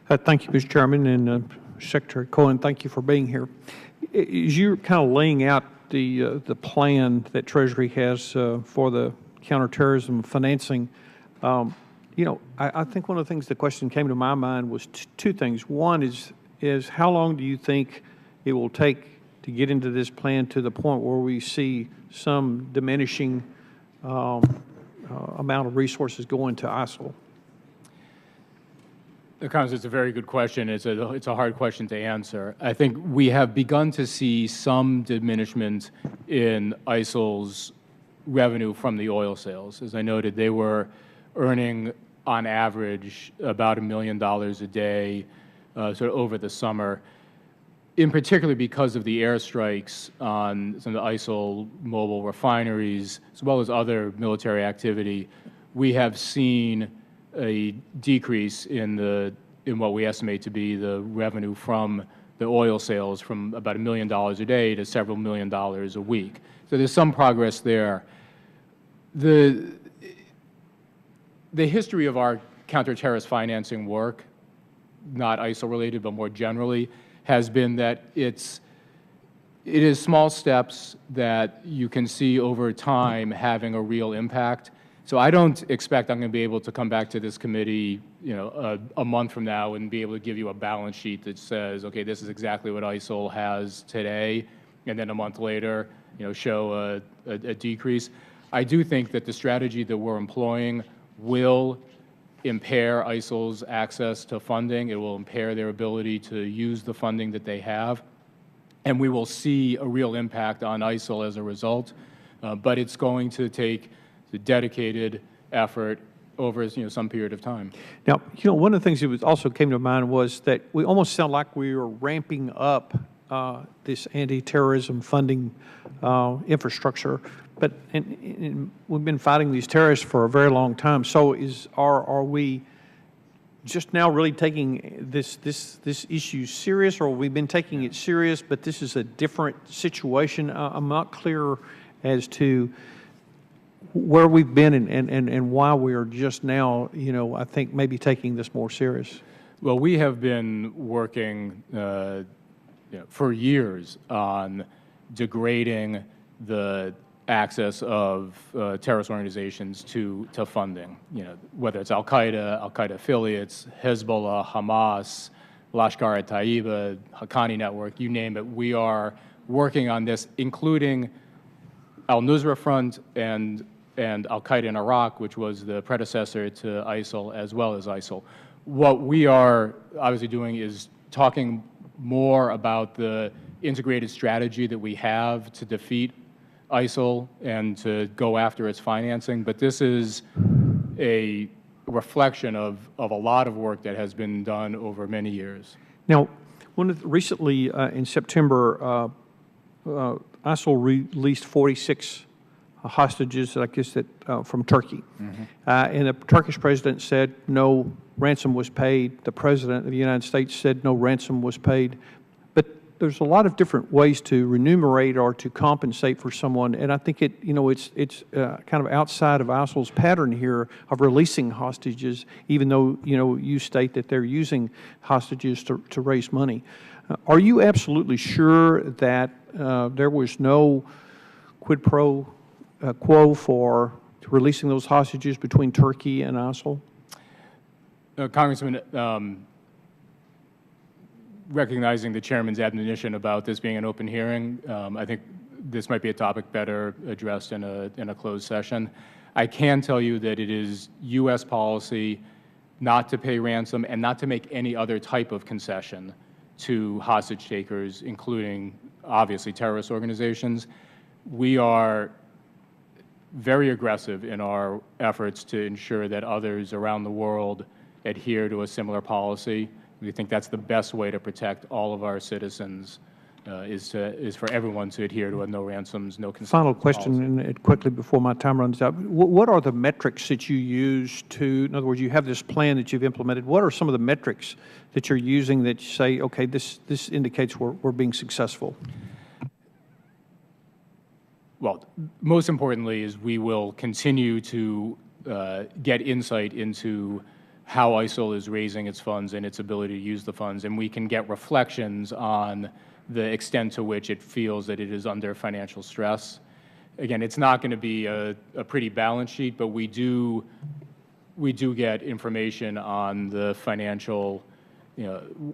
Thank you, Mr. Chairman, and Secretary Cohen, thank you for being here. As you're kind of laying out the plan that Treasury has for the counterterrorism financing, I think one of the things the question came to my mind was two things. One is how long do you think it will take to get into this plan to the point where we see some diminishing amount of resources going to ISIL? Congressman, it's a very good question. It's a hard question to answer. I think we have begun to see some diminishment in ISIL's revenue from the oil sales. As I noted, they were earning on average about $1 million a day sort of over the summer, in particular because of the airstrikes on some of the ISIL mobile refineries, as well as other military activity. We have seen a decrease in what we estimate to be the revenue from the oil sales from about $1 million a day to several $1 million a week. So there's some progress there. The history of our counterterrorist financing work, not ISIL related but more generally, has been that it is small steps that you can see over time having a real impact. So I don't expect I'm going to be able to come back to this committee, a month from now and be able to give you a balance sheet that says, okay, this is exactly what ISIL has today, and then a month later, show a decrease. I do think that the strategy that we're employing will impair ISIL's access to funding. It will impair their ability to use the funding that they have, and we will see a real impact on ISIL as a result. But it's going to take the dedicated effort over some period of time. Now, one of the things that also came to mind was that we almost sound like we are ramping up this anti-terrorism funding infrastructure, but and we've been fighting these terrorists for a very long time. So are we just now really taking this issue serious, or have we been taking it serious, but this is a different situation? I'm not clear as to where we've been and why we are just now, I think maybe taking this more serious. Well, we have been working for years on degrading the access of terrorist organizations to funding, whether it's Al-Qaeda affiliates, Hezbollah, Hamas, Lashkar-e-Taiba, Haqqani Network, you name it. We are working on this, including al-Nusra Front and Al-Qaeda in Iraq, which was the predecessor to ISIL, as well as ISIL. What we are obviously doing is talking more about the integrated strategy that we have to defeat ISIL and to go after its financing. But this is a reflection of a lot of work that has been done over many years. Now, recently in September, ISIL released 46 hostages, I guess, from Turkey. Mm-hmm. And the Turkish president said no ransom was paid. The president of the United States said no ransom was paid. But there's a lot of different ways to remunerate or to compensate for someone, and I think it's kind of outside of ISIL's pattern here of releasing hostages, even though you state that they're using hostages to raise money. Are you absolutely sure that there was no quid pro quo for releasing those hostages between Turkey and ISIL? Congressman, recognizing the Chairman's admonition about this being an open hearing, I think this might be a topic better addressed in a closed session. I can tell you that it is U.S. policy not to pay ransom and not to make any other type of concession to hostage takers, including, obviously, terrorist organizations. We are very aggressive in our efforts to ensure that others around the world adhere to a similar policy. We think that's the best way to protect all of our citizens, is for everyone to adhere to a no ransoms, no concessions Final question, and quickly before my time runs out. What are the metrics that you use to, in other words, you have this plan that you've implemented. What are some of the metrics that you're using that you say, okay, this indicates we're being successful? Well, most importantly is we will continue to get insight into how ISIL is raising its funds and its ability to use the funds, and we can get reflections on the extent to which it feels that it is under financial stress. Again, it's not going to be a pretty balance sheet, but we do get information on the financial,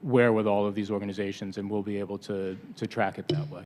wherewithal of these organizations, and we'll be able to track it that way.